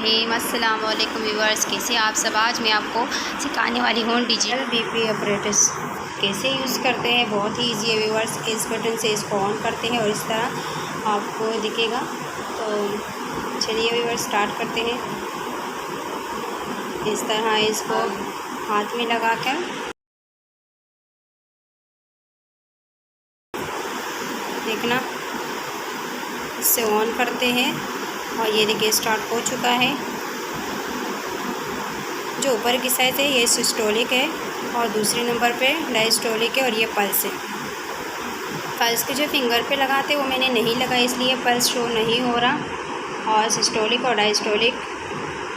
बिस्मिल्लाहिर्रहमानिर्रहीम। अस्सलाम वालेकुम व्यूअर्स, कैसे आप सब। आज मैं आपको सिखाने वाली हूँ डिजिटल बीपी ऑपरेटर्स कैसे यूज़ करते हैं। बहुत ही ईजी है व्यूअर्स। इस बटन से इसको ऑन करते हैं और इस तरह आपको दिखेगा। तो चलिए व्यूअर्स स्टार्ट करते हैं। इस तरह इसको हाथ में लगा कर देखना, इससे ऑन करते हैं और ये देखिए स्टार्ट हो चुका है। जो ऊपर की साइड है ये सिस्टोलिक है और दूसरे नंबर पे डायस्टोलिक है और ये पल्स है। पल्स के जो फिंगर पे लगाते वो मैंने नहीं लगाया, इसलिए पल्स शो नहीं हो रहा। और सिस्टोलिक और डायस्टोलिक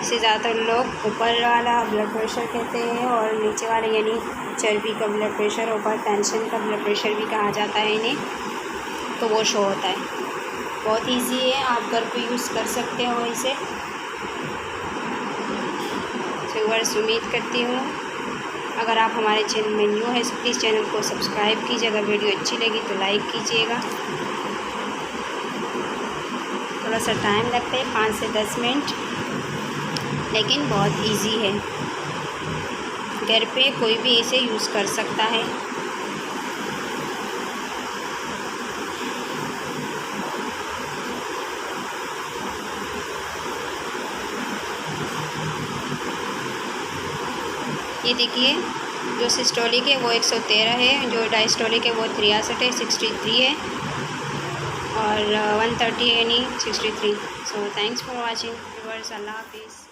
से ज़्यादातर लोग ऊपर वाला ब्लड प्रेशर कहते हैं और नीचे वाले यानी चर्बी का ब्लड प्रेशर, ऊपर टेंशन का ब्लड प्रेशर भी कहा जाता है इन्हें, तो वो शो होता है। बहुत ईजी है, आप घर पे यूज़ कर सकते हो इसे। व्यूअर्स उम्मीद करती हूँ अगर आप हमारे चैनल में न्यू है तो प्लीज़ चैनल को सब्सक्राइब कीजिए। अगर वीडियो अच्छी लगी तो लाइक कीजिएगा। थोड़ा सा टाइम लगता है 5 से 10 मिनट, लेकिन बहुत इजी है। घर पे कोई भी इसे यूज़ कर सकता है। ये देखिए जो सिस्टोलिक है वो 113 है, जो डायस्टोलिक है वो 63 है, 63 है और 130 यानी 63। So thanks for watching viewers. अल्लाह हाफिज़।